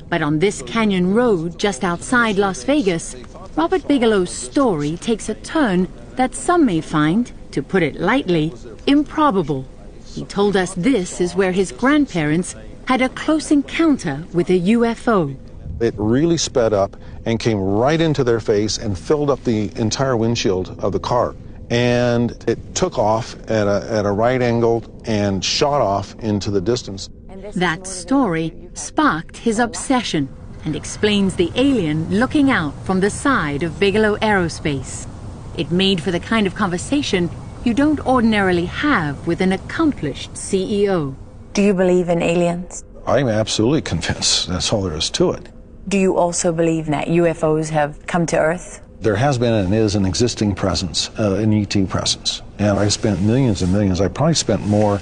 But on this canyon road just outside Las Vegas, Robert Bigelow's story takes a turn that some may find, to put it lightly, improbable. He told us this is where his grandparents had a close encounter with a UFO. It really sped up and came right into their face and filled up the entire windshield of the car. And it took off at a right angle and shot off into the distance. That story sparked his obsession and explains the alien looking out from the side of Bigelow Aerospace. It made for the kind of conversation you don't ordinarily have with an accomplished CEO. Do you believe in aliens? I'm absolutely convinced. That's all there is to it. Do you also believe that UFOs have come to Earth? There has been and is an existing presence, an ET presence. And I spent millions and millions. I probably spent more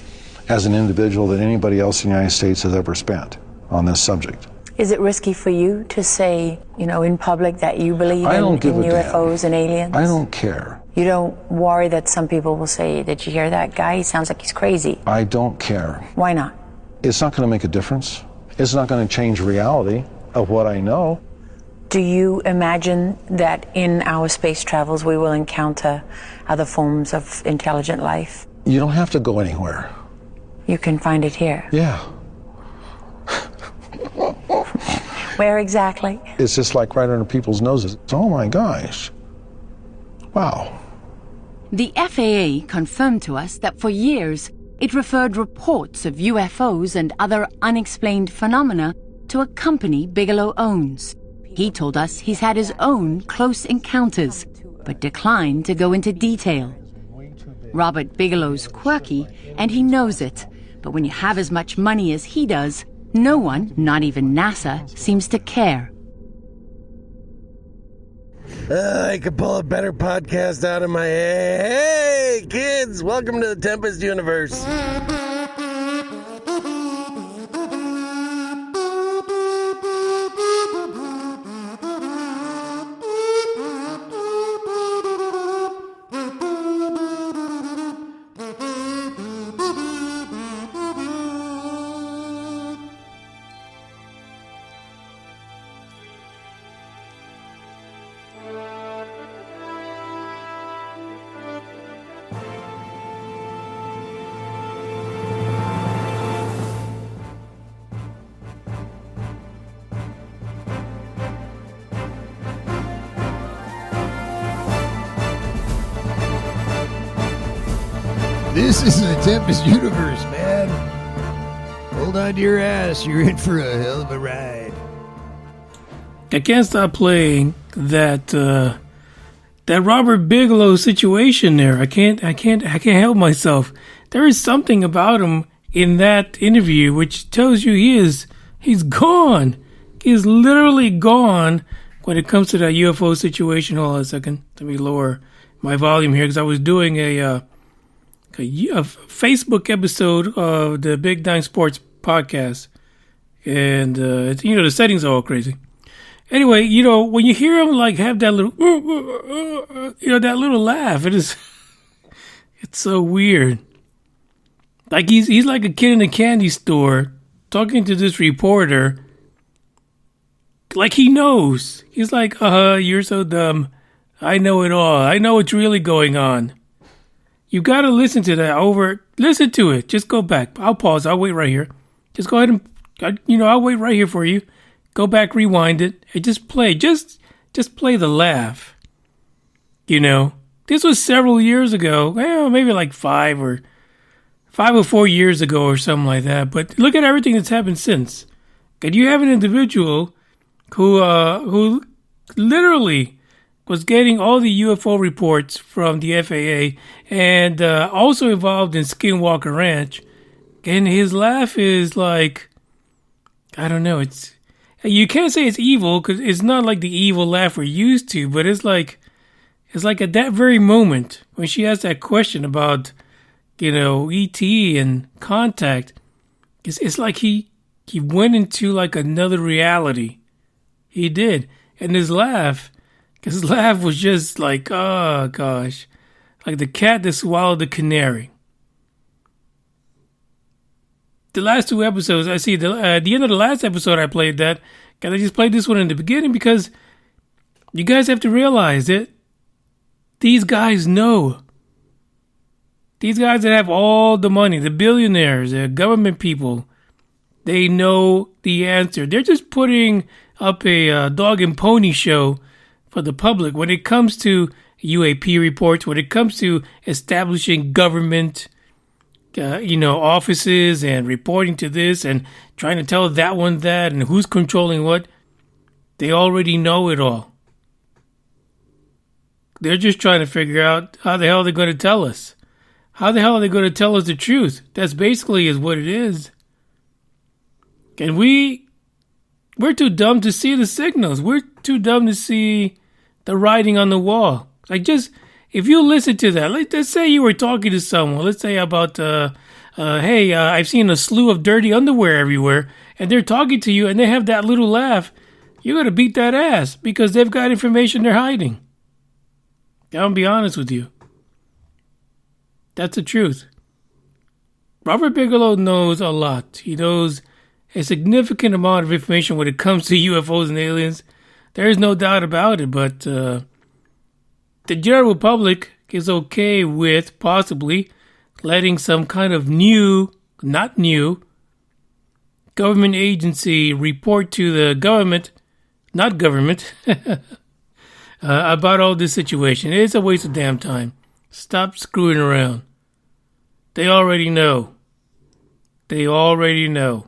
as an individual than anybody else in the United States has ever spent on this subject. Is it risky for you to say, in public that you believe in UFOs and aliens? I don't care. You don't worry that some people will say, did you hear that guy? He sounds like he's crazy. I don't care. Why not? It's not going to make a difference. It's not going to change reality of what I know. Do you imagine that in our space travels we will encounter other forms of intelligent life? You don't have to go anywhere. You can find it here? Yeah. Where exactly? It's just like right under people's noses. Oh my gosh. Wow. The FAA confirmed to us that for years it referred reports of UFOs and other unexplained phenomena to a company Bigelow owns. He told us he's had his own close encounters, but declined to go into detail. Robert Bigelow's quirky, and he knows it. But when you have as much money as he does, no one, not even NASA, seems to care. I could pull a better podcast out of my head. Hey, kids, welcome to the Tempest Universe. This is the Tempest Universe, man. Hold on to your ass. You're in for a hell of a ride. I can't stop playing that Robert Bigelow situation there. I can't help myself. There is something about him in that interview which tells you he's gone. He's literally gone when it comes to that UFO situation. Hold on a second. Let me lower my volume here because I was doing a Facebook episode of the Big Nine Sports podcast, and the settings are all crazy. Anyway, when you hear him like have that little, that little laugh, it's so weird. Like he's like a kid in a candy store talking to this reporter, like he knows. He's like, you're so dumb. I know it all. I know what's really going on. You got to listen to that listen to it. Just go back. I'll pause. I'll wait right here. Just go ahead and, I'll wait right here for you. Go back, rewind it, and just play. Just play the laugh. This was several years ago. Well, maybe like 5 or 4 years ago or something like that. But look at everything that's happened since. And you have an individual who literally was getting all the UFO reports from the FAA and also involved in Skinwalker Ranch. And his laugh is like, I don't know, you can't say it's evil because it's not like the evil laugh we're used to, but it's like at that very moment when she asked that question about, ET and contact, it's like he went into like another reality. He did. And his laugh was just like, oh gosh, like the cat that swallowed the canary. the last two episodes, I see at the end of the last episode I played that. I just played this one in the beginning because you guys have to realize that these guys know. These guys that have all the money, the billionaires, the government people, they know the answer. They're just putting up a dog and pony show for the public when it comes to UAP reports, when it comes to establishing government, offices and reporting to this and trying to tell that one that and who's controlling what. They already know it all. They're just trying to figure out how the hell they're going to tell us. How the hell are they going to tell us the truth? That's basically is what it is. And we're too dumb to see the signals. We're too dumb to see the writing on the wall. Like, just, if you listen to that, let's say you were talking to someone, let's say about, hey, I've seen a slew of dirty underwear everywhere, and they're talking to you, and they have that little laugh, you got to beat that ass, because they've got information they're hiding. I'm going to be honest with you. That's the truth. Robert Bigelow knows a lot. He knows a significant amount of information when it comes to UFOs and aliens. There's no doubt about it, but the general public is okay with possibly letting some kind of not new, government agency report to the government, not government, about all this situation. It's a waste of damn time. Stop screwing around. They already know. They already know.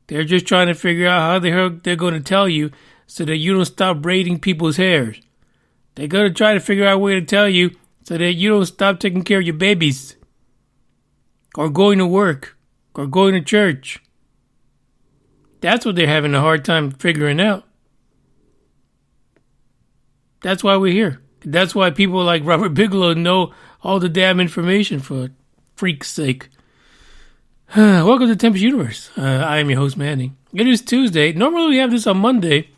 They're just trying to figure out how the hell they're going to tell you so that you don't stop braiding people's hairs. They're going to try to figure out a way to tell you so that you don't stop taking care of your babies. Or going to work. Or going to church. That's what they're having a hard time figuring out. That's why we're here. That's why people like Robert Bigelow know all the damn information, for freak's sake. Welcome to Tempest Universe. I am your host, Manny. It is Tuesday. Normally we have this on Monday,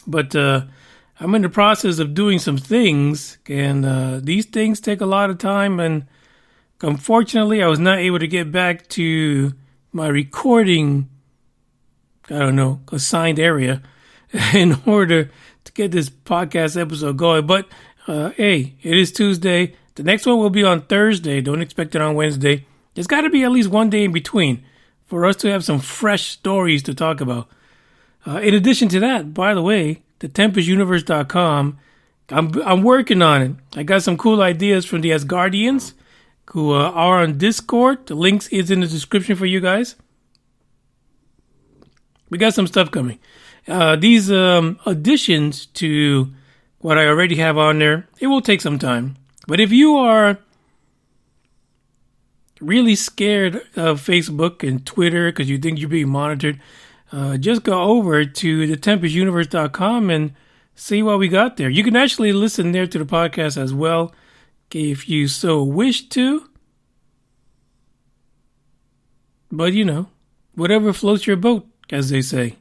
but I'm in the process of doing some things, and these things take a lot of time, and unfortunately I was not able to get back to my recording, assigned area in order to get this podcast episode going. But hey, it is Tuesday. The next one will be on Thursday. Don't expect it on Wednesday. There's got to be at least one day in between for us to have some fresh stories to talk about. In addition to that, by the way, the TempestUniverse.com, I'm working on it. I got some cool ideas from the Asgardians who are on Discord. The links is in the description for you guys. We got some stuff coming. These additions to what I already have on there, it will take some time. But if you are really scared of Facebook and Twitter because you think you're being monitored, just go over to the TempestUniverse.com and see what we got there. You can actually listen there to the podcast as well if you so wish to. But, whatever floats your boat, as they say.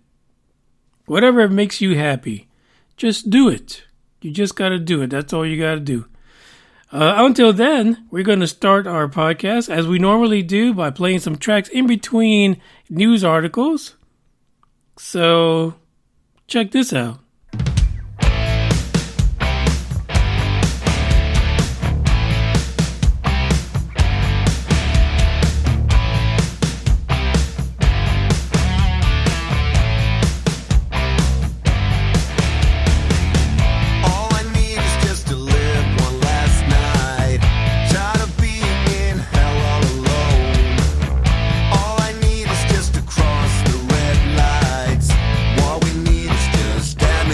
Whatever makes you happy, just do it. You just got to do it. That's all you got to do. Until then, we're going to start our podcast as we normally do by playing some tracks in between news articles. So, check this out. Stand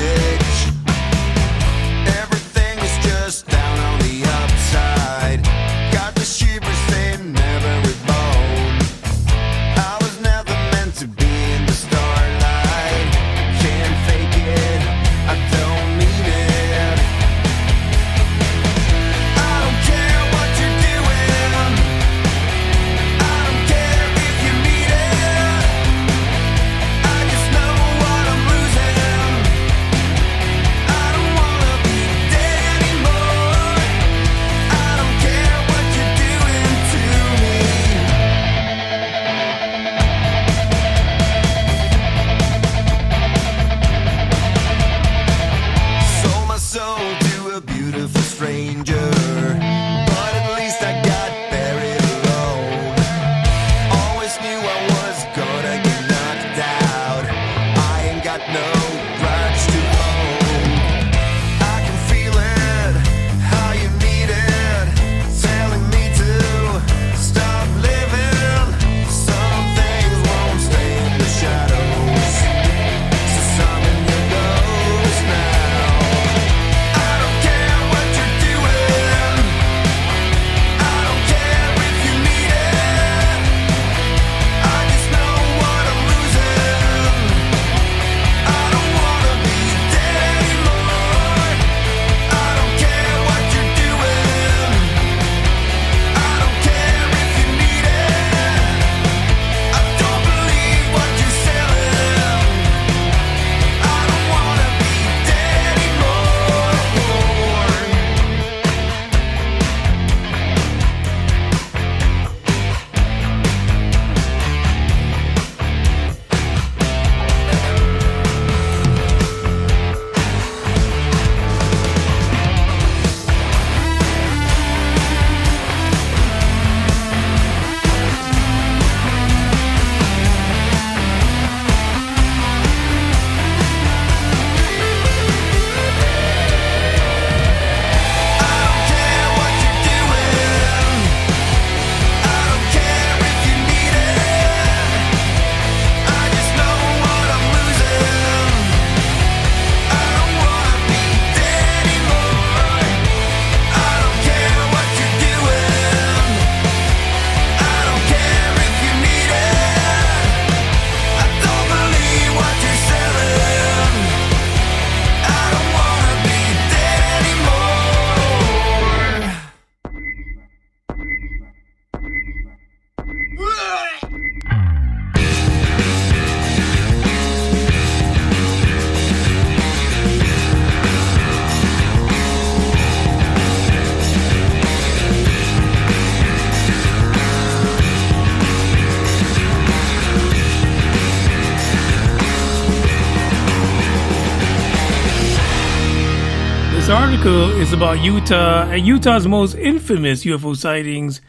article is about Utah, and Utah's most infamous UFO sightings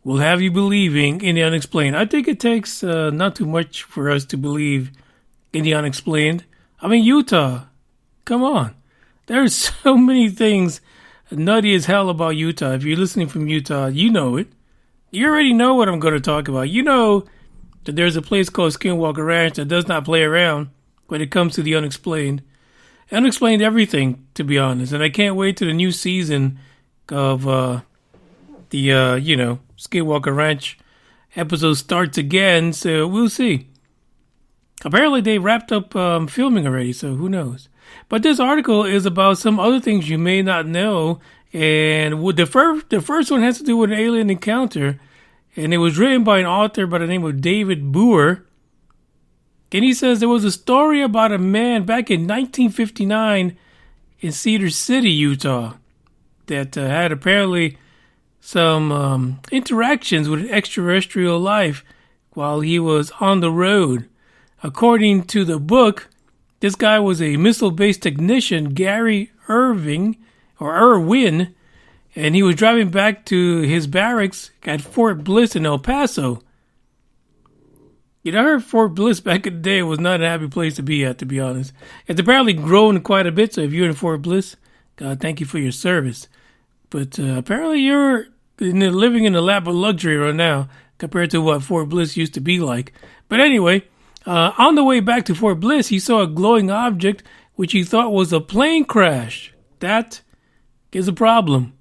will have you believing in the unexplained. I think it takes not too much for us to believe in the unexplained. I mean, Utah, come on. There's so many things nutty as hell about Utah. If you're listening from Utah, you know it. You already know what I'm going to talk about. You know that there's a place called Skinwalker Ranch that does not play around when it comes to the unexplained. Unexplained everything, to be honest. And I can't wait to the new season of Skinwalker Ranch episode starts again. So we'll see. Apparently they wrapped up filming already, so who knows. But this article is about some other things you may not know. And the first one has to do with an alien encounter. And it was written by an author by the name of David Boer. And he says there was a story about a man back in 1959 in Cedar City, Utah, that had apparently some interactions with extraterrestrial life while he was on the road. According to the book, this guy was a missile-based technician, Gary Irwin, and he was driving back to his barracks at Fort Bliss in El Paso. You know, I heard Fort Bliss back in the day was not a happy place to be at, to be honest. It's apparently grown quite a bit, so if you're in Fort Bliss, God, thank you for your service. But apparently you're living in a lap of luxury right now compared to what Fort Bliss used to be like. But anyway, on the way back to Fort Bliss, he saw a glowing object which he thought was a plane crash. That is a problem.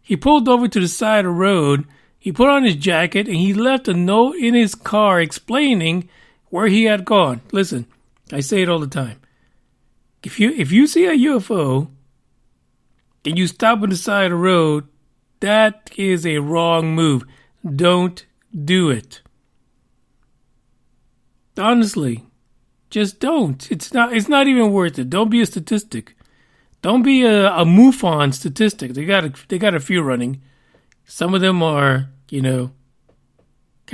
He pulled over to the side of the road. He put on his jacket and he left a note in his car explaining where he had gone. Listen, I say it all the time. If you see a UFO and you stop on the side of the road, that is a wrong move. Don't do it. Honestly, just don't. It's not even worth it. Don't be a statistic. Don't be a MUFON statistic. They got a few running. Some of them are, have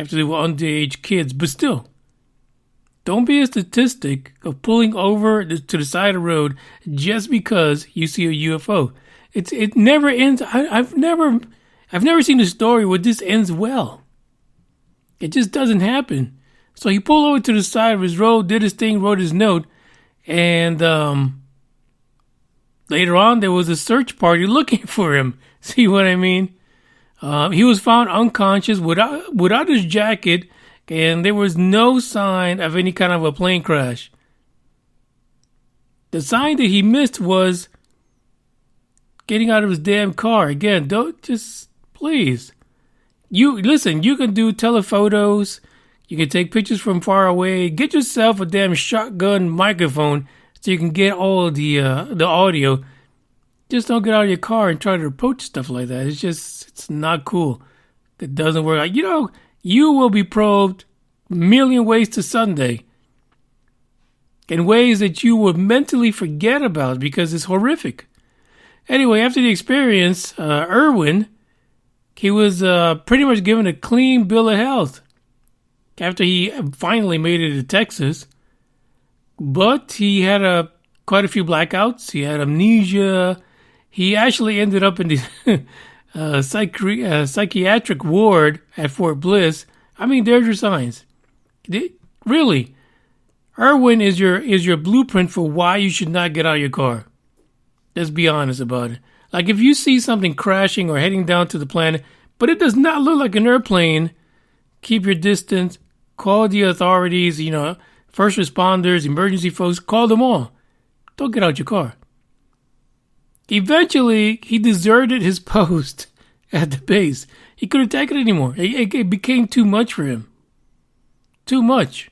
to do with underage kids, but still, don't be a statistic of pulling over to the side of the road just because you see a UFO. It never ends. I've never seen a story where this ends well. It just doesn't happen. So he pulled over to the side of his road, did his thing, wrote his note, and later on there was a search party looking for him. See what I mean? He was found unconscious without his jacket, and there was no sign of any kind of a plane crash. The sign that he missed was getting out of his damn car. Again, please. You can do telephotos. You can take pictures from far away. Get yourself a damn shotgun microphone so you can get all the audio. Just don't get out of your car and try to approach stuff like that. It's not cool. It doesn't work. You will be probed a million ways to Sunday. In ways that you would mentally forget about because it's horrific. Anyway, after the experience, Irwin, he was pretty much given a clean bill of health after he finally made it to Texas. But he had quite a few blackouts. He had amnesia. He actually ended up in the psychiatric ward at Fort Bliss. I mean, there's your signs. Really, Irwin is your blueprint for why you should not get out of your car. Let's be honest about it. Like if you see something crashing or heading down to the planet, but it does not look like an airplane, keep your distance. Call the authorities, first responders, emergency folks, call them all. Don't get out your car. Eventually, he deserted his post at the base. He couldn't take it anymore. It became too much for him. Too much.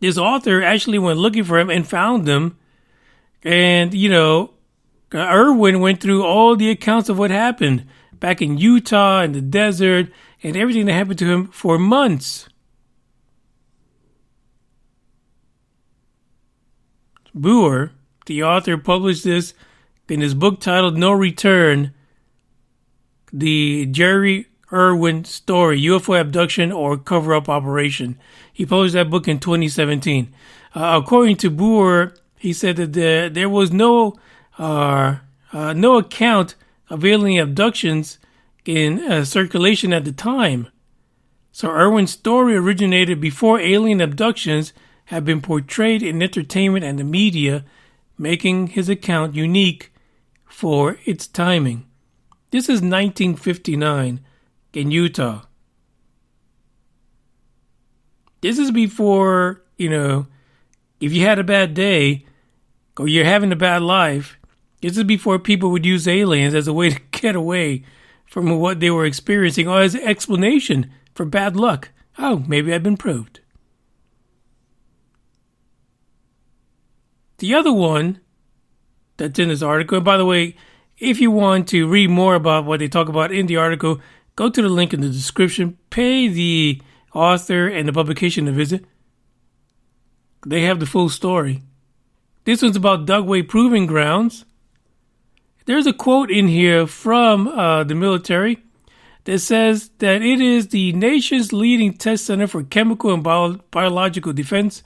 This author actually went looking for him and found him. And, Irwin went through all the accounts of what happened back in Utah in the desert and everything that happened to him for months. Boer, the author, published this in his book titled No Return, the Jerry Irwin story, UFO abduction or cover-up operation. He published that book in 2017. According to Boer, he said that there was no are no account of alien abductions in circulation at the time. So Irwin's story originated before alien abductions had been portrayed in entertainment and the media, making his account unique for its timing. This is 1959 in Utah. This is before, if you had a bad day or you're having a bad life, this is before people would use aliens as a way to get away from what they were experiencing or as an explanation for bad luck. Oh, maybe I've been proved. The other one that's in this article, and by the way, if you want to read more about what they talk about in the article, go to the link in the description, pay the author and the publication a visit. They have the full story. This one's about Dugway Proving Grounds. There's a quote in here from the military that says that it is the nation's leading test center for chemical and biological defense,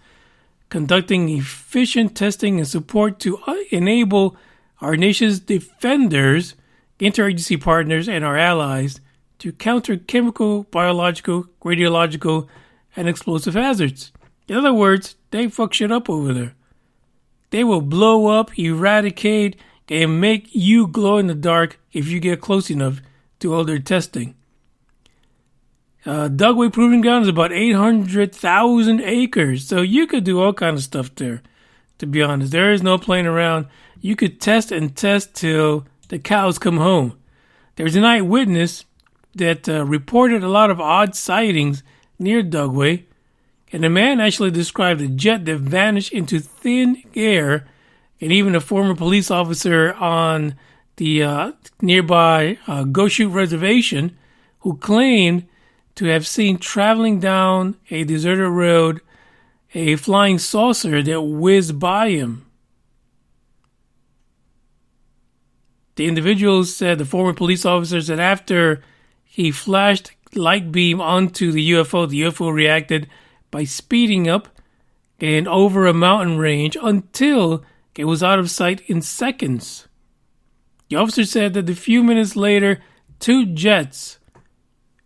conducting efficient testing and support to enable our nation's defenders, interagency partners, and our allies to counter chemical, biological, radiological, and explosive hazards. In other words, they fuck shit up over there. They will blow up, eradicate, and make you glow in the dark if you get close enough to all their testing. Dugway Proving Ground is about 800,000 acres, so you could do all kinds of stuff there, to be honest. There is no playing around. You could test and test till the cows come home. There's an eyewitness that reported a lot of odd sightings near Dugway, and the man actually described a jet that vanished into thin air, and even a former police officer on the nearby Go Shoot Reservation who claimed to have seen traveling down a deserted road a flying saucer that whizzed by him. The individual said, the former police officer said, after he flashed light beam onto the UFO reacted by speeding up and over a mountain range until it was out of sight in seconds. The officer said that a few minutes later, two jets,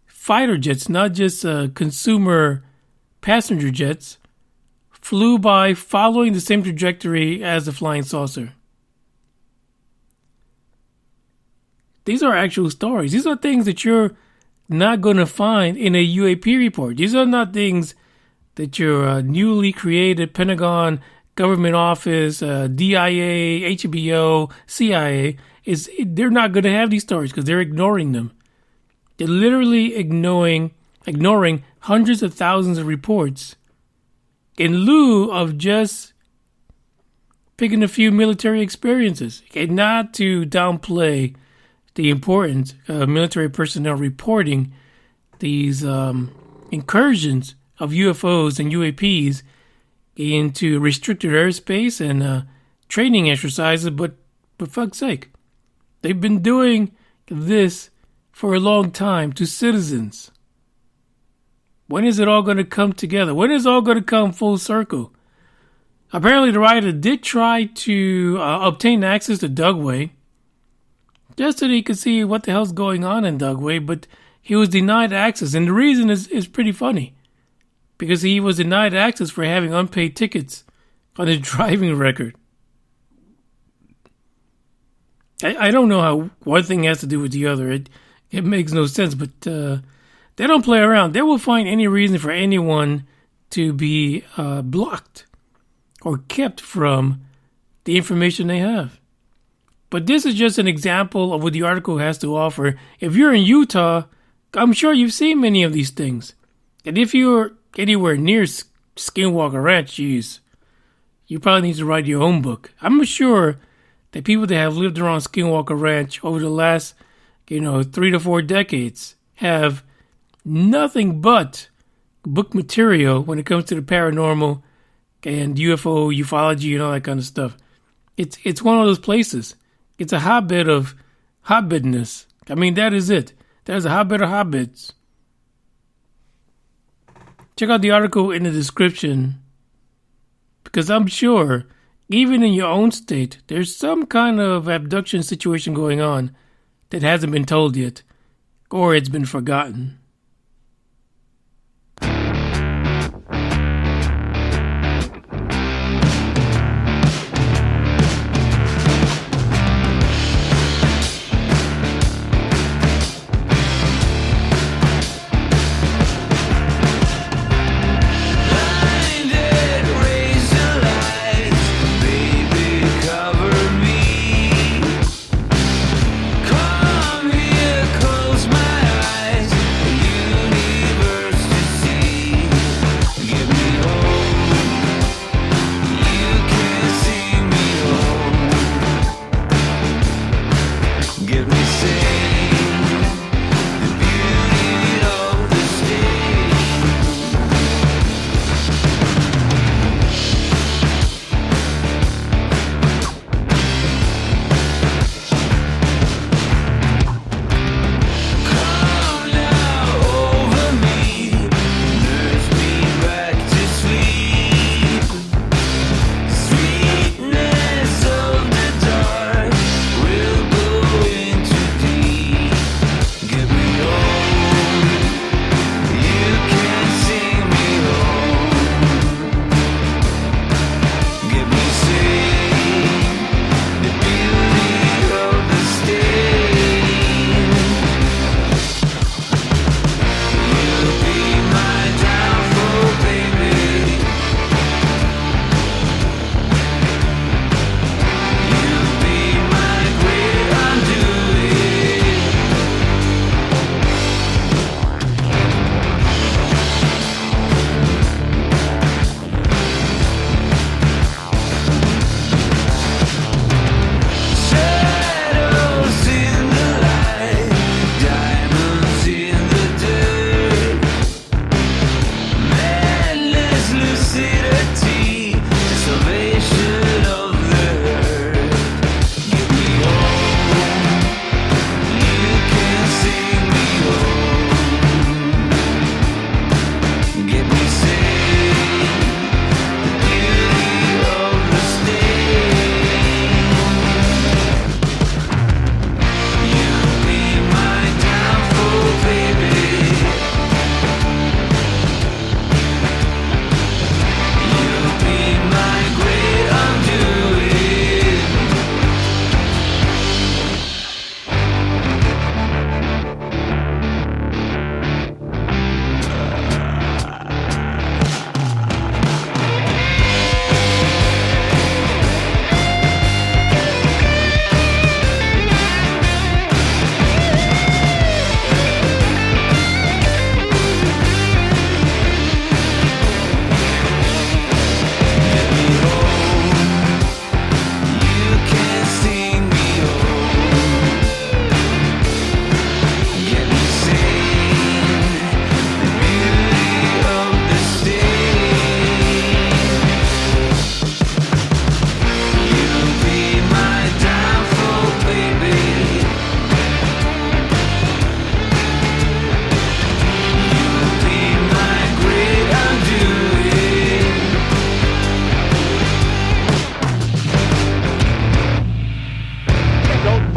fighter jets, not just consumer passenger jets, flew by following the same trajectory as the flying saucer. These are actual stories. These are things that you're not going to find in a UAP report. These are not things that your newly created Pentagon government office, DIA, HBO, CIA, they're not going to have these stories because they're ignoring them. They're literally ignoring hundreds of thousands of reports in lieu of just picking a few military experiences. Okay, not to downplay the importance of military personnel reporting these incursions of UFOs and UAPs into restricted airspace and training exercises, but for fuck's sake, they've been doing this for a long time to citizens. When is it all going to come together? When is it all going to come full circle? Apparently, the writer did try to obtain access to Dugway just so that he could see what the hell's going on in Dugway, but he was denied access. And the reason is pretty funny, because he was denied access for having unpaid tickets on his driving record. I don't know how one thing has to do with the other. It makes no sense, but they don't play around. They will find any reason for anyone to be blocked or kept from the information they have. But this is just an example of what the article has to offer. If you're in Utah, I'm sure you've seen many of these things. And if you're anywhere near Skinwalker Ranch, geez, you probably need to write your own book. I'm sure that people that have lived around Skinwalker Ranch over the last, 3 to 4 decades have nothing but book material when it comes to the paranormal and UFO, ufology, and all that kind of stuff. It's one of those places. It's a hotbed of hotbedness. I mean, that is it. That is a hotbed of hotbeds. Check out the article in the description, because I'm sure even in your own state, there's some kind of abduction situation going on that hasn't been told yet, or it's been forgotten.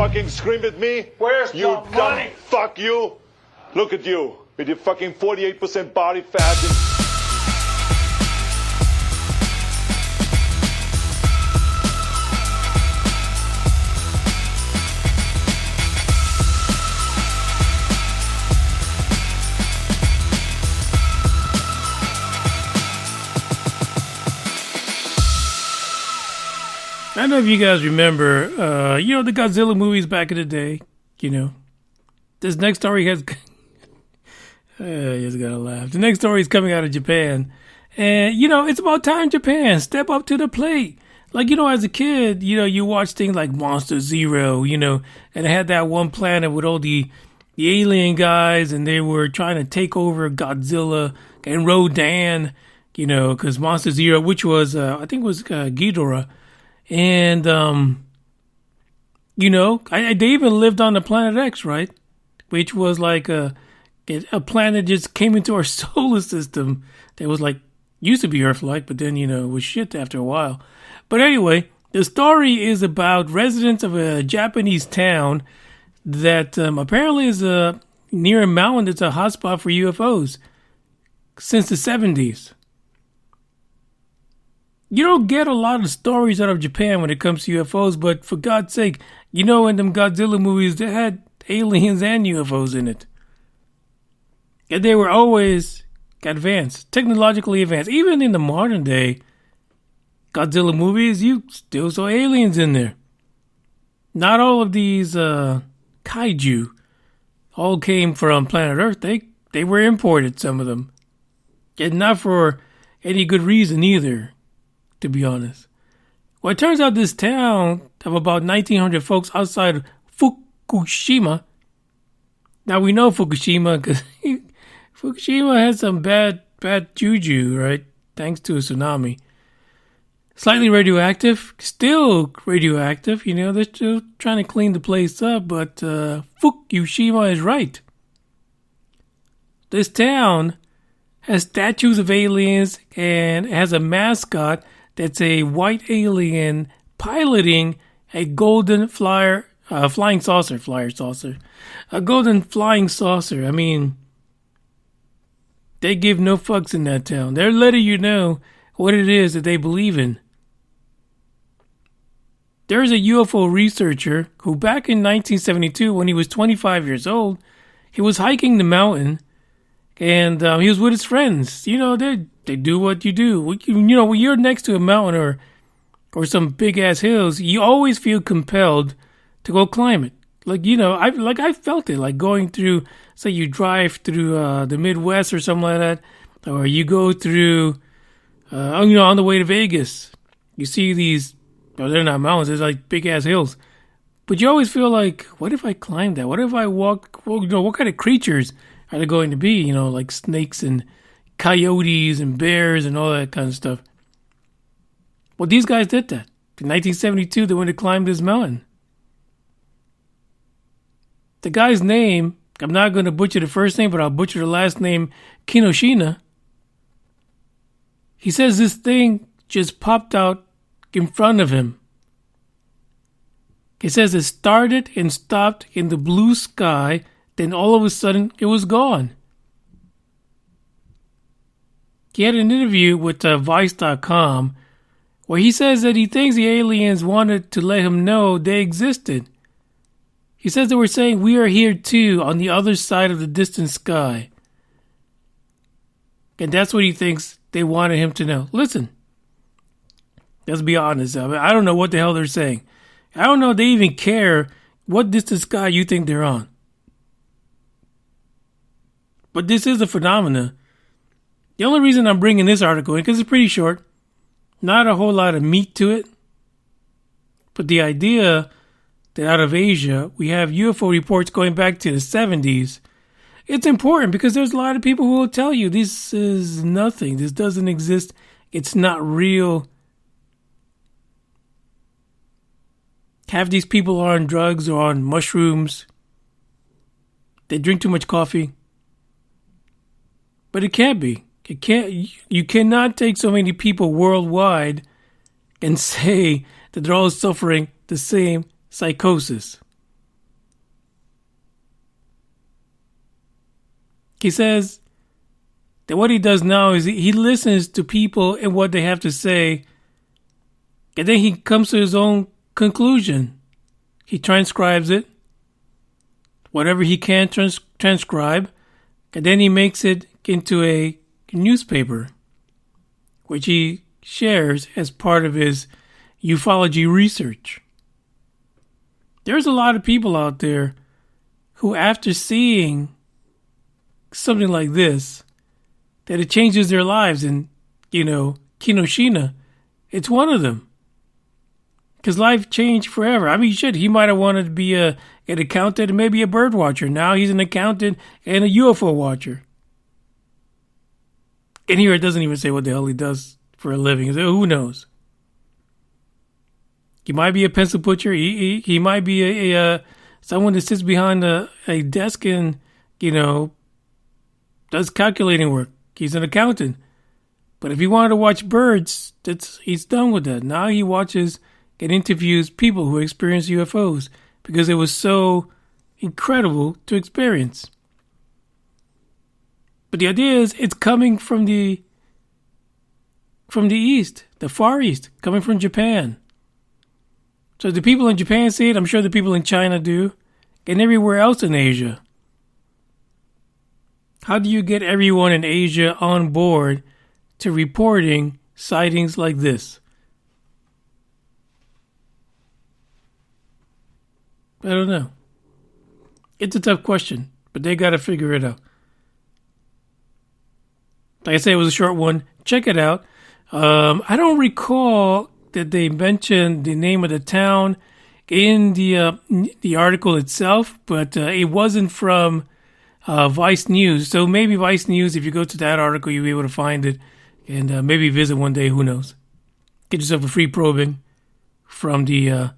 fucking scream at me? Where's you the money? Fuck you. Look at you with your fucking 48% body fat. I don't know if you guys remember, the Godzilla movies back in the day, This next story has... I just gotta laugh. The next story is coming out of Japan. And, it's about time Japan step up to the plate. Like, as a kid, you watch things like Monster Zero, and it had that one planet with all the alien guys, and they were trying to take over Godzilla and Rodan, because Monster Zero, which was, I think it was Ghidorah. And, they even lived on the planet X, right? Which was like a planet just came into our solar system that was like Used to be Earth-like, but then, it was shit after a while. But anyway, the story is about residents of a Japanese town that apparently is near a mountain that's a hotspot for UFOs since the 70s. You don't get a lot of stories out of Japan when it comes to UFOs, but for God's sake, in them Godzilla movies, they had aliens and UFOs in it. And they were always advanced, technologically advanced. Even in the modern day Godzilla movies, you still saw aliens in there. Not all of these kaiju all came from planet Earth. They were imported, some of them. And not for any good reason either, to be honest. Well, it turns out this town of about 1,900 folks outside of Fukushima. Now, we know Fukushima because Fukushima had some bad juju, right? Thanks to a tsunami. Slightly radioactive, still radioactive. They're still trying to clean the place up, but Fukushima is right. This town has statues of aliens and has a mascot that's a white alien piloting a golden flying saucer. A golden flying saucer. I mean, they give no fucks in that town. They're letting you know what it is that they believe in. There's a UFO researcher who back in 1972, when he was 25 years old, he was hiking the mountain and he was with his friends. They do what you do. When you're next to a mountain or some big ass hills, you always feel compelled to go climb it. I felt it, like going through, say you drive through the Midwest or something like that, or you go through, on the way to Vegas. You see these, they're not mountains, they're like big ass hills. But you always feel like, what if I climb that? What if I walk, what kind of creatures are there going to be? Like snakes and coyotes and bears and all that kind of stuff. Well, these guys did that. In 1972, they went to climb this mountain. The guy's name, I'm not going to butcher the first name, but I'll butcher the last name, Kinoshina. He says this thing just popped out in front of him. He says it started and stopped in the blue sky, then all of a sudden it was gone. He had an interview with Vice.com where he says that he thinks the aliens wanted to let him know they existed. He says they were saying, we are here too, on the other side of the distant sky. And that's what he thinks they wanted him to know. Listen, let's be honest. I don't know what the hell they're saying. I don't know if they even care what distant sky you think they're on. But this is a phenomena. The only reason I'm bringing this article in, because it's pretty short, not a whole lot of meat to it, but the idea that out of Asia, we have UFO reports going back to the 70s. It's important because there's a lot of people who will tell you this is nothing. This doesn't exist. It's not real. Half these people are on drugs or on mushrooms. They drink too much coffee. But it can't be. You cannot take so many people worldwide and say that they're all suffering the same psychosis. He says that what he does now is he listens to people and what they have to say, and then he comes to his own conclusion. He transcribes it, whatever he can transcribe, and then he makes it into a newspaper, which he shares as part of his ufology research. There's a lot of people out there who, after seeing something like this, that it changes their lives. And, Kinoshina, it's one of them. Because life changed forever. I mean, shit, he might have wanted to be an accountant and maybe a bird watcher. Now he's an accountant and a UFO watcher. And here it doesn't even say what the hell he does for a living. So who knows? He might be a pencil pusher. He might be a someone that sits behind a desk and, does calculating work. He's an accountant. But if he wanted to watch birds, he's done with that. Now he watches and interviews people who experience UFOs because it was so incredible to experience. But the idea is it's coming from the East, the Far East, coming from Japan. So the people in Japan see it, I'm sure the people in China do, and everywhere else in Asia. How do you get everyone in Asia on board to reporting sightings like this? I don't know. It's a tough question, but they got to figure it out. Like I said, it was a short one. Check it out. I don't recall that they mentioned the name of the town in the article itself, but it wasn't from Vice News. So maybe Vice News, if you go to that article, you'll be able to find it and maybe visit one day. Who knows? Get yourself a free probing from the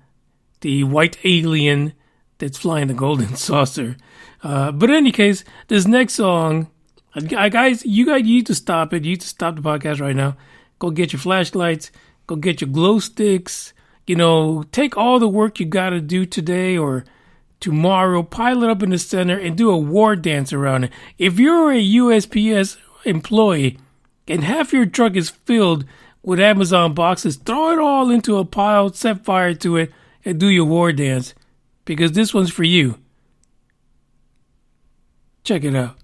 white alien that's flying the golden saucer. But in any case, this next song, guys, you need to stop it. You need to stop the podcast right now. Go get your flashlights. Go get your glow sticks. Take all the work you got to do today or tomorrow, pile it up in the center, and do a war dance around it. If you're a USPS employee and half your truck is filled with Amazon boxes, throw it all into a pile, set fire to it, and do your war dance. Because this one's for you. Check it out.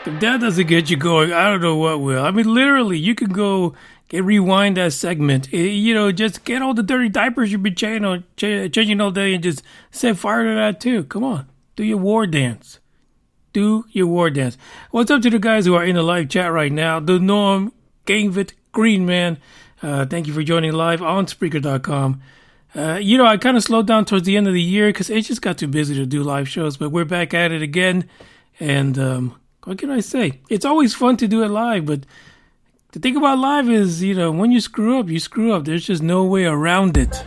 If that doesn't get you going, I don't know what will. I mean, literally, you can go and rewind that segment. Just get all the dirty diapers you've been changing all day and just set fire to that too. Come on. Do your war dance. Do your war dance. What's up to the guys who are in the live chat right now? The Norm, Gangvit, Green Man. Thank you for joining live on Spreaker.com. I kind of slowed down towards the end of the year because it just got too busy to do live shows, but we're back at it again. And what can I say? It's always fun to do it live, but the thing about live is, when you screw up, you screw up. There's just no way around it.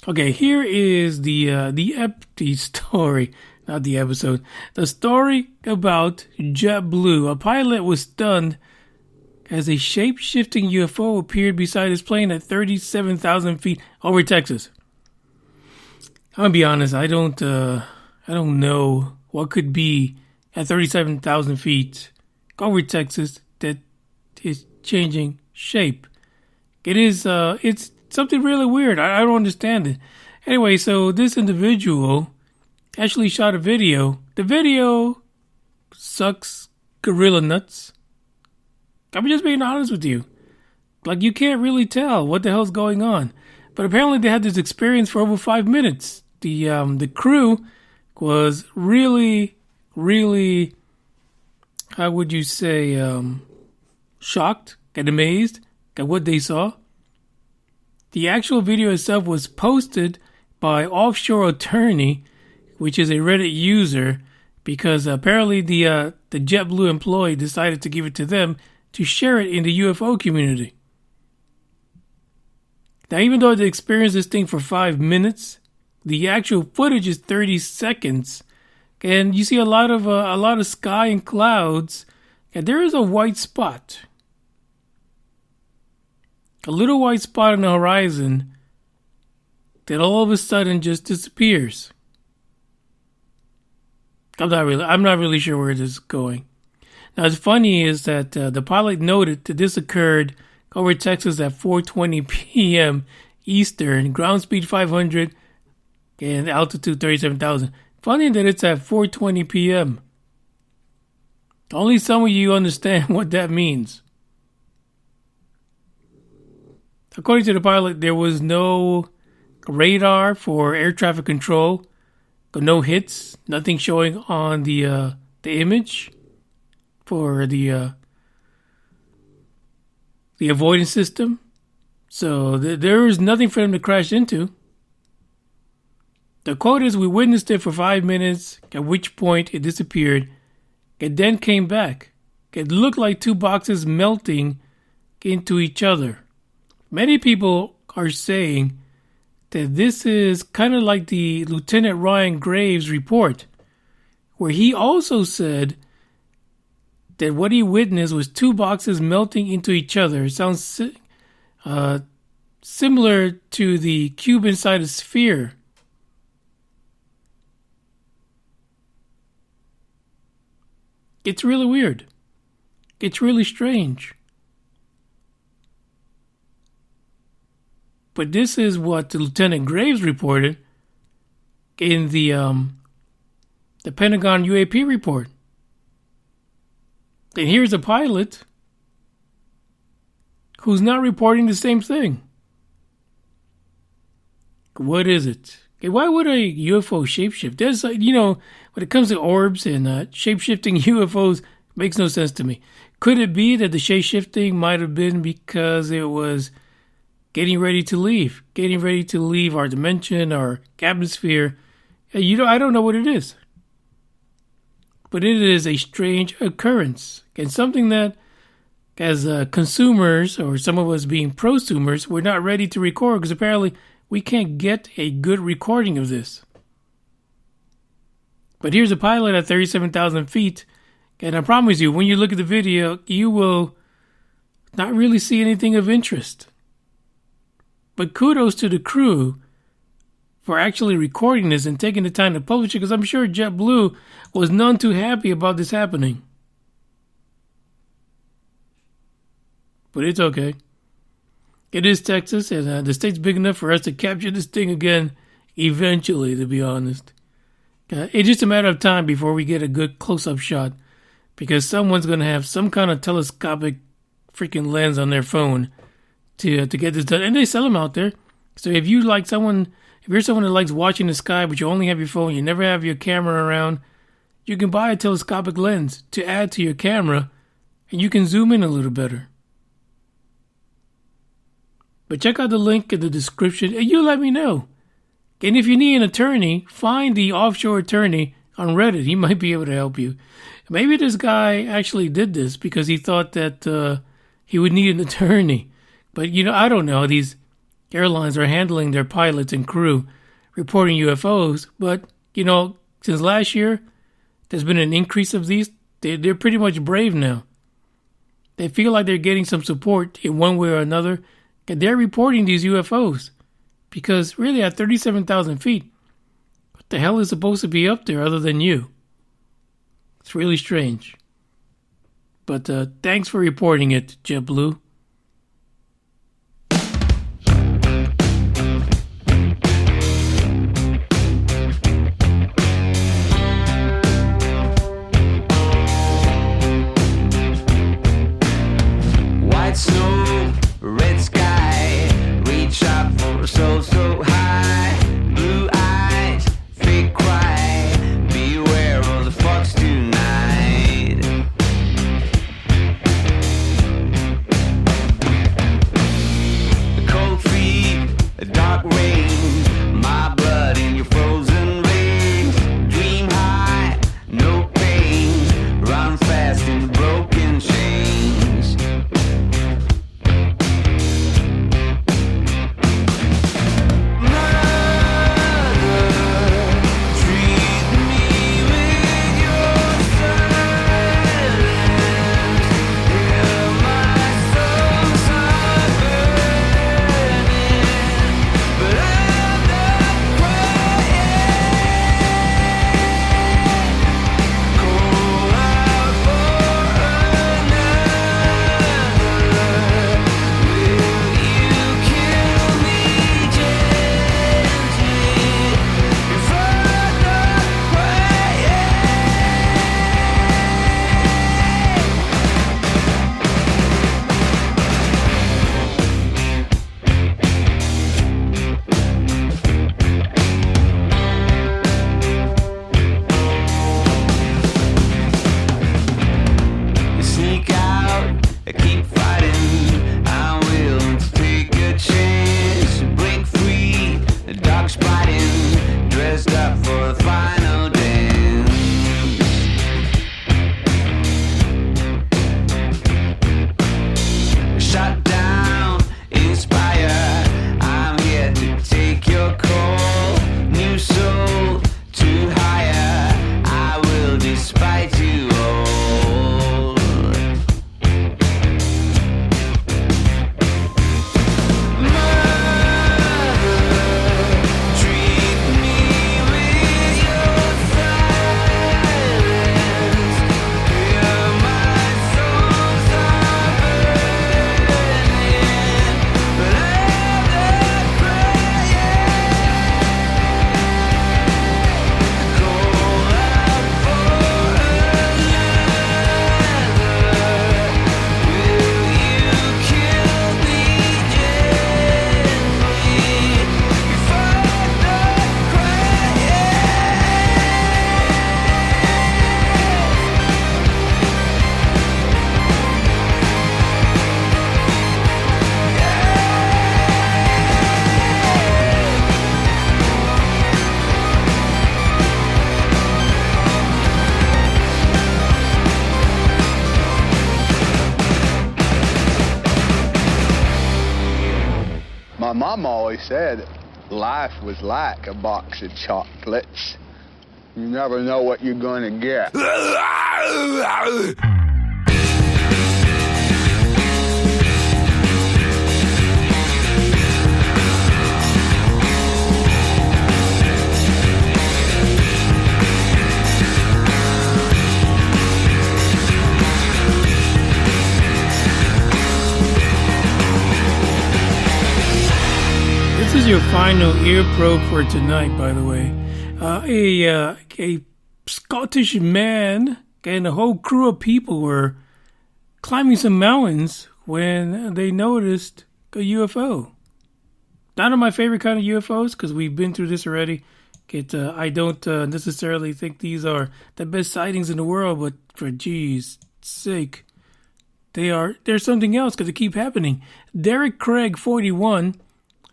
Okay, here is the story, not the episode. The story about JetBlue. A pilot was stunned as a shape-shifting UFO appeared beside his plane at 37,000 feet over Texas. I'm gonna be honest. I don't know what could be at 37,000 feet over Texas that is changing shape. It's something really weird. I don't understand it. Anyway, so this individual actually shot a video. The video sucks gorilla nuts. I'm just being honest with you. Like, you can't really tell what the hell's going on. But apparently they had this experience for over 5 minutes. The crew was really, really, how would you say, shocked and amazed at what they saw. The actual video itself was posted by Offshore Attorney, which is a Reddit user, because apparently the JetBlue employee decided to give it to them to share it in the UFO community. Now, even though they experienced this thing for 5 minutes, the actual footage is 30 seconds, and you see a lot of sky and clouds, and there is a white spot. A little white spot on the horizon that all of a sudden just disappears. I'm not really sure where this is going. Now, what's funny is that the pilot noted that this occurred over Texas at 4:20 p.m. Eastern, ground speed 500 and altitude 37,000. Funny that it's at 4:20 p.m. Only some of you understand what that means. According to the pilot, there was no radar for air traffic control, no hits, nothing showing on the image for the avoidance system. So there was nothing for them to crash into. The quote is, "We witnessed it for 5 minutes, at which point it disappeared. It then came back. It looked like two boxes melting into each other." Many people are saying that this is kind of like the Lieutenant Ryan Graves report, where he also said that what he witnessed was two boxes melting into each other. It sounds similar to the cube inside a sphere. It's really weird. It's really strange. But this is what Lieutenant Graves reported in the Pentagon UAP report. And here's a pilot who's not reporting the same thing. What is it? Why would a UFO shapeshift? There's, when it comes to orbs and shapeshifting UFOs, it makes no sense to me. Could it be that the shapeshifting might have been because it was getting ready to leave our dimension, our atmosphere? I don't know what it is. But it is a strange occurrence, and something that, as consumers, or some of us being prosumers, we're not ready to record, because apparently we can't get a good recording of this. But here's a pilot at 37,000 feet, and I promise you, when you look at the video, you will not really see anything of interest. But kudos to the crew for actually recording this and taking the time to publish it, because I'm sure JetBlue was none too happy about this happening. But it's okay. It is Texas, and the state's big enough for us to capture this thing again eventually, to be honest. It's just a matter of time before we get a good close-up shot, because someone's going to have some kind of telescopic freaking lens on their phone to get this done. And they sell them out there. So if you're someone that likes watching the sky, but you only have your phone, you never have your camera around, you can buy a telescopic lens to add to your camera, and you can zoom in a little better. But check out the link in the description, and you let me know. And if you need an attorney, find the offshore attorney on Reddit. He might be able to help you. Maybe this guy actually did this because he thought that he would need an attorney. But, I don't know. These airlines are handling their pilots and crew reporting UFOs. But, since last year, there's been an increase of these. They're pretty much brave now. They feel like they're getting some support in one way or another. And they're reporting these UFOs. Because really, at 37,000 feet, what the hell is supposed to be up there other than you? It's really strange. But thanks for reporting it, JetBlue. White snow, red sky, reach up for so high. Blue eyes, fake cry, beware of the fox tonight. Cold feet, a dark rain, my blood in your frozen veins. Dream high, no pain, run fast in broken chains. My mom always said life was like a box of chocolates. You never know what you're going to get. final ear probe for tonight, by the way. A Scottish man and a whole crew of people were climbing some mountains when they noticed a UFO. Not of my favorite kind of UFOs, because we've been through this already. I don't necessarily think these are the best sightings in the world, but for geez sake, they're something else because they keep happening. Derek Craig, 41,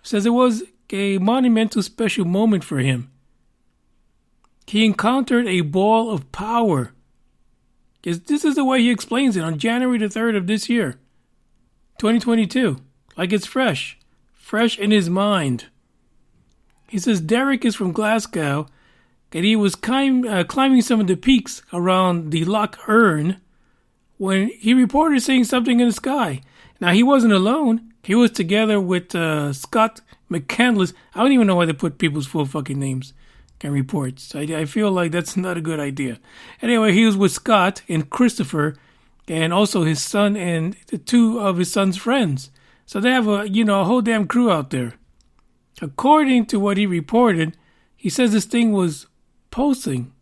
says it was a monumental special moment for him. He encountered a ball of power. This is the way he explains it on January the 3rd of this year, 2022. Like it's fresh in his mind. He says Derek is from Glasgow, and he was climbing some of the peaks around the Loch Earn when he reported seeing something in the sky. Now, he wasn't alone. He was together with Scott McCandless. I don't even know why they put people's full fucking names in reports. I feel like that's not a good idea. Anyway, he was with Scott and Christopher and also his son and two of his son's friends. So they have a whole damn crew out there. According to what he reported, he says this thing was pulsating.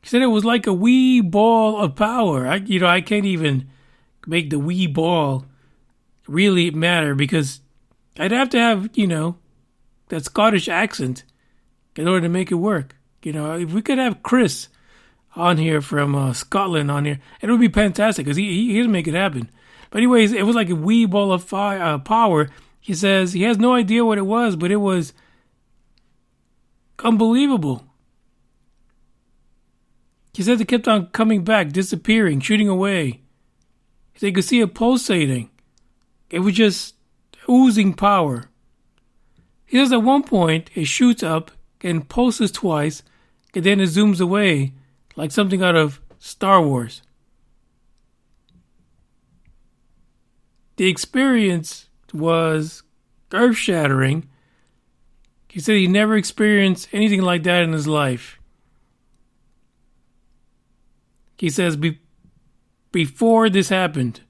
He said it was like a wee ball of power. I can't even make the wee ball really matter because I'd have to have, that Scottish accent in order to make it work. If we could have Chris on here from Scotland on here, it would be fantastic because he'd make it happen. But anyways, it was like a wee ball of power. He says he has no idea what it was, but it was unbelievable. He said it kept on coming back, disappearing, shooting away. He said you could see it pulsating. It was just oozing power. He says at one point it shoots up and pulses twice, and then it zooms away like something out of Star Wars. The experience was earth-shattering. He said he never experienced anything like that in his life. He says before this happened,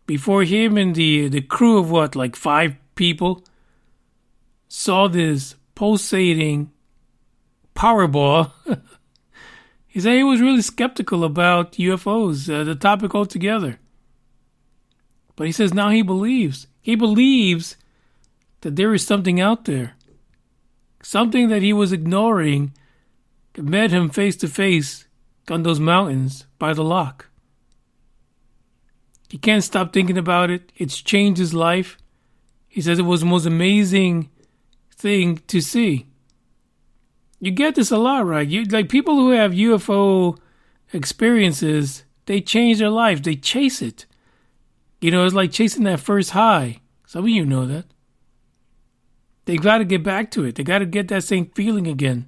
before him and the crew of 5 people saw this pulsating power ball, he said he was really skeptical about UFOs, the topic altogether. But he says now he believes. He believes that there is something out there. Something that he was ignoring met him face to face on those mountains by the loch. He can't stop thinking about it. It's changed his life. He says it was the most amazing thing to see. You get this a lot, right? People who have UFO experiences, they change their life. They chase it. It's like chasing that first high. Some of you know that. They got to get back to it. They got to get that same feeling again.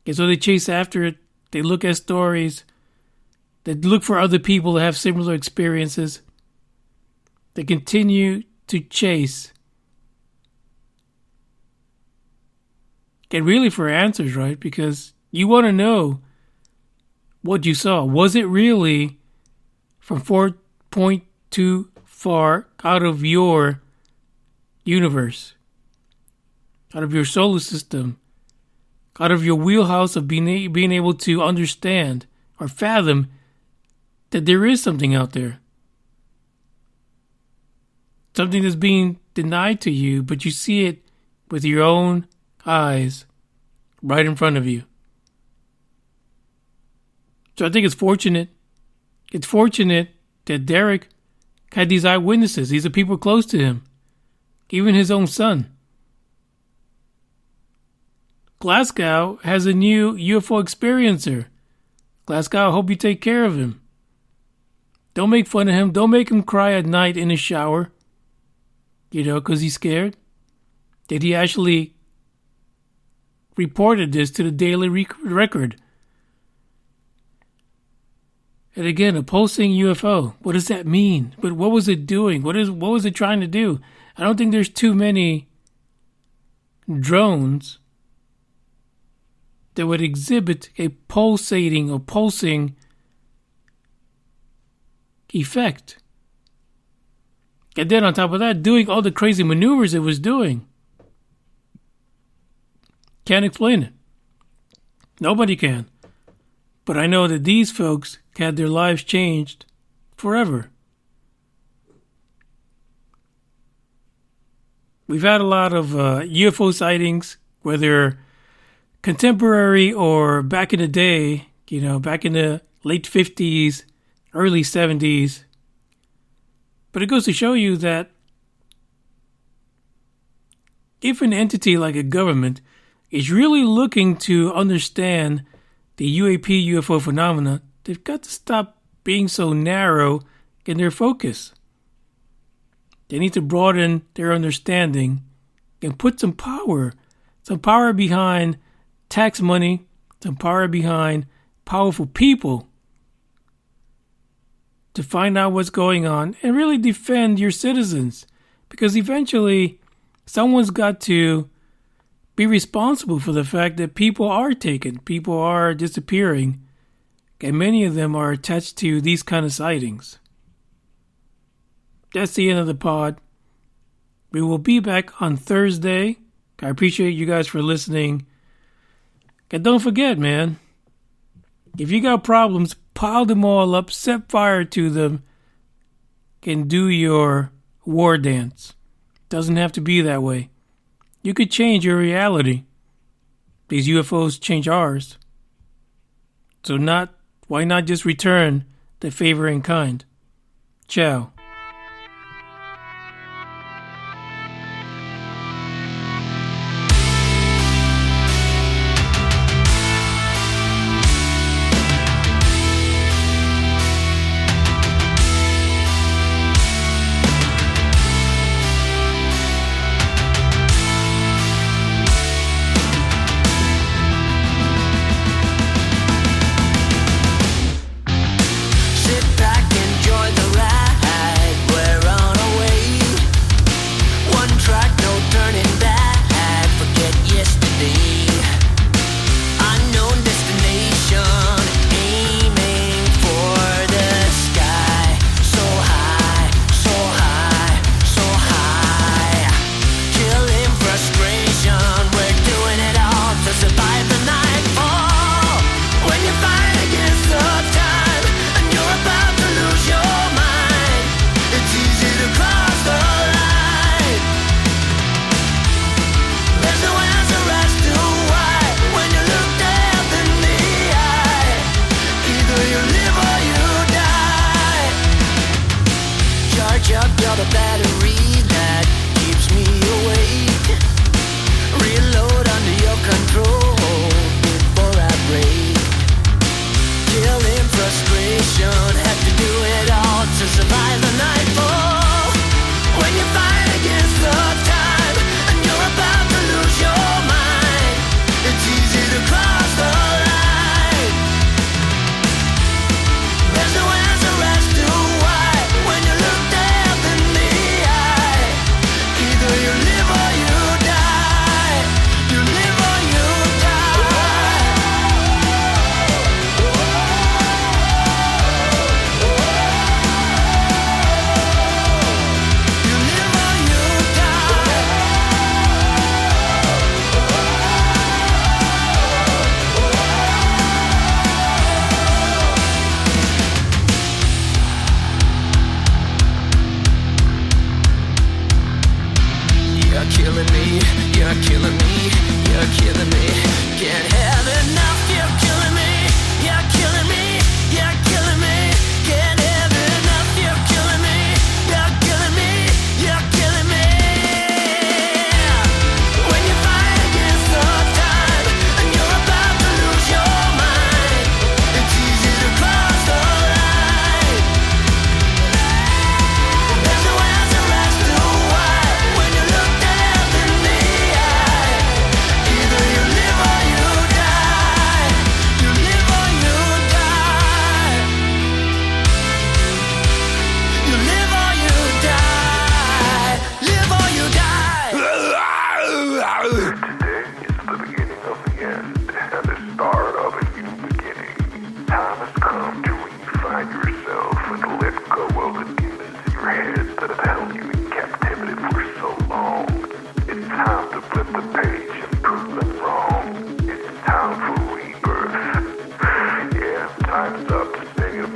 And so they chase after it. They look at stories. They look for other people that have similar experiences. They continue to chase. And really for answers, right? Because you want to know what you saw. Was it really from 4.2 far out of your universe, out of your solar system, out of your wheelhouse of being able to understand or fathom that there is something out there? Something that's being denied to you, but you see it with your own eyes right in front of you. So I think it's fortunate. It's fortunate that Derek had these eyewitnesses. These are people close to him. Even his own son. Glasgow has a new UFO experiencer. Glasgow, I hope you take care of him. Don't make fun of him. Don't make him cry at night in his shower. Because he's scared. That he actually reported this to the Daily Record. And again, a pulsing UFO. What does that mean? But what was it doing? What was it trying to do? I don't think there's too many drones that would exhibit a pulsating or pulsing effect. And then on top of that, doing all the crazy maneuvers it was doing. Can't explain it. Nobody can. But I know that these folks had their lives changed forever. We've had a lot of UFO sightings, whether contemporary or back in the day, back in the late 50s, early 70s. But it goes to show you that if an entity like a government is really looking to understand the UAP UFO phenomena, they've got to stop being so narrow in their focus. They need to broaden their understanding and put some power behind tax money, some power behind powerful people to find out what's going on and really defend your citizens. Because eventually, someone's got to be responsible for the fact that people are taken, people are disappearing, and many of them are attached to these kind of sightings. That's the end of the pod. We will be back on Thursday. I appreciate you guys for listening. And don't forget, man, if you got problems, pile them all up, set fire to them, and do your war dance. Doesn't have to be that way. You could change your reality. These UFOs change ours. So why not just return the favor in kind? Ciao. Sit back, enjoy the ride.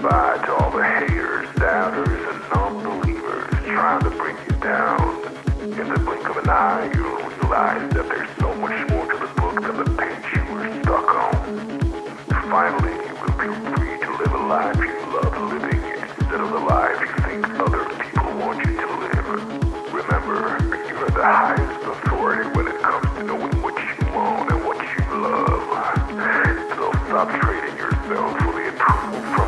goodbye to all the haters, doubters, and non-believers trying to bring you down. In the blink of an eye, you'll realize that there's so much more to the book than the page you were stuck on. Finally, you will feel free to live a life you love living instead of the life you think other people want you to live. Remember, you are the highest authority when it comes to knowing what you want and what you love. So stop trading yourself for the approval from